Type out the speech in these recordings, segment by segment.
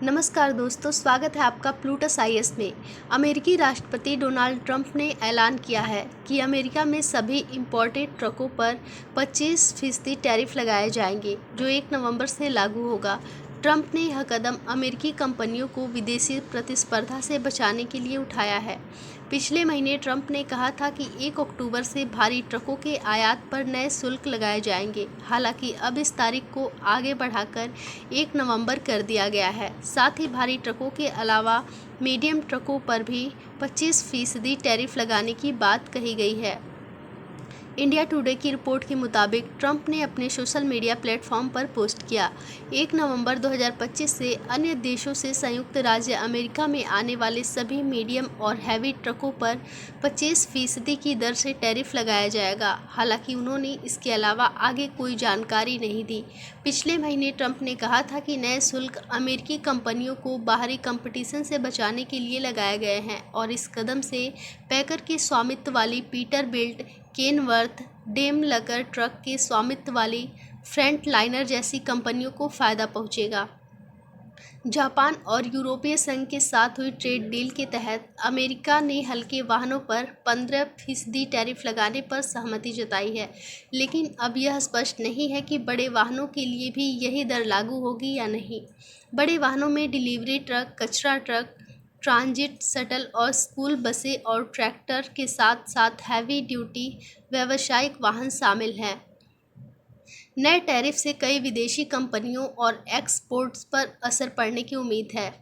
नमस्कार दोस्तों, स्वागत है आपका प्लूटस आईएएस में। अमेरिकी राष्ट्रपति डोनाल्ड ट्रंप ने ऐलान किया है कि अमेरिका में सभी इंपोर्टेड ट्रकों पर 25% टैरिफ लगाए जाएंगे, जो 1 नवंबर से लागू होगा। ट्रंप ने यह कदम अमेरिकी कंपनियों को विदेशी प्रतिस्पर्धा से बचाने के लिए उठाया है। पिछले महीने ट्रंप ने कहा था कि 1 अक्टूबर से भारी ट्रकों के आयात पर नए शुल्क लगाए जाएंगे। हालांकि अब इस तारीख को आगे बढ़ाकर 1 नवंबर कर दिया गया है। साथ ही भारी ट्रकों के अलावा मीडियम ट्रकों पर भी 25% टैरिफ लगाने की बात कही गई है। इंडिया टुडे की रिपोर्ट के मुताबिक ट्रंप ने अपने सोशल मीडिया प्लेटफॉर्म पर पोस्ट किया, 1 नवंबर 2025 से अन्य देशों से संयुक्त राज्य अमेरिका में आने वाले सभी मीडियम और हैवी ट्रकों पर 25% की दर से टैरिफ लगाया जाएगा। हालांकि उन्होंने इसके अलावा आगे कोई जानकारी नहीं दी। पिछले महीने ट्रंप ने कहा था कि नए शुल्क अमेरिकी कंपनियों को बाहरी कंपटीशन से बचाने के लिए लगाए गए हैं और इस कदम से पैकर के स्वामित्व वाली पीटरबिल्ट, केनवर्थ, डेमलकर ट्रक के स्वामित्व वाली फ्रंटलाइनर जैसी कंपनियों को फ़ायदा पहुंचेगा। जापान और यूरोपीय संघ के साथ हुई ट्रेड डील के तहत अमेरिका ने हल्के वाहनों पर 15% टैरिफ लगाने पर सहमति जताई है, लेकिन अब यह स्पष्ट नहीं है कि बड़े वाहनों के लिए भी यही दर लागू होगी या नहीं। बड़े वाहनों में डिलीवरी ट्रक, कचरा ट्रक, ट्रांजिट शटल और स्कूल बसें और ट्रैक्टर के साथ साथ हैवी ड्यूटी व्यावसायिक वाहन शामिल हैं। नए टैरिफ से कई विदेशी कंपनियों और एक्सपोर्ट्स पर असर पड़ने की उम्मीद है।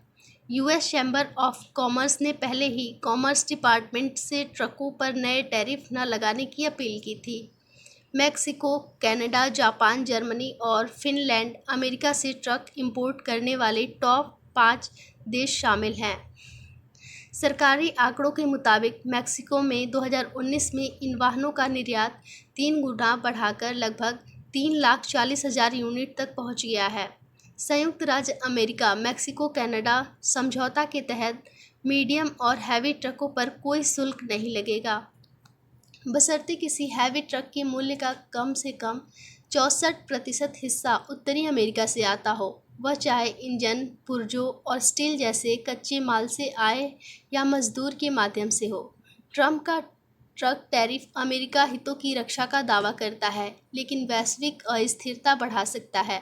यूएस चैम्बर ऑफ कॉमर्स ने पहले ही कॉमर्स डिपार्टमेंट से ट्रकों पर नए टैरिफ न लगाने की अपील की थी। मैक्सिको, कनाडा, जापान, जर्मनी और फिनलैंड अमेरिका से ट्रक इंपोर्ट करने वाले टॉप 5 देश शामिल हैं। सरकारी आंकड़ों के मुताबिक मैक्सिको में 2019 में इन वाहनों का निर्यात 3 गुना बढ़ाकर लगभग 3,40,000 यूनिट तक पहुंच गया है। संयुक्त राज्य अमेरिका मैक्सिको कनाडा समझौता के तहत मीडियम और हैवी ट्रकों पर कोई शुल्क नहीं लगेगा, बशर्ते किसी हैवी ट्रक के मूल्य का कम से कम 64% हिस्सा उत्तरी अमेरिका से आता हो, वह चाहे इंजन, पुर्जों और स्टील जैसे कच्चे माल से आए या मजदूर के माध्यम से हो। ट्रंप का ट्रक टैरिफ अमेरिका हितों की रक्षा का दावा करता है, लेकिन वैश्विक अस्थिरता बढ़ा सकता है।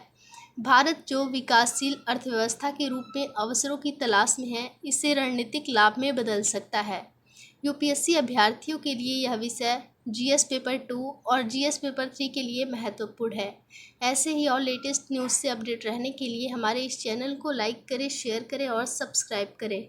भारत, जो विकासशील अर्थव्यवस्था के रूप में अवसरों की तलाश में है, इसे रणनीतिक लाभ में बदल सकता है। यूपीएससी अभ्यर्थियों के लिए यह विषय जीएस पेपर 2 और जीएस पेपर 3 के लिए महत्वपूर्ण है। ऐसे ही और लेटेस्ट न्यूज़ से अपडेट रहने के लिए हमारे इस चैनल को लाइक करें, शेयर करें और सब्सक्राइब करें।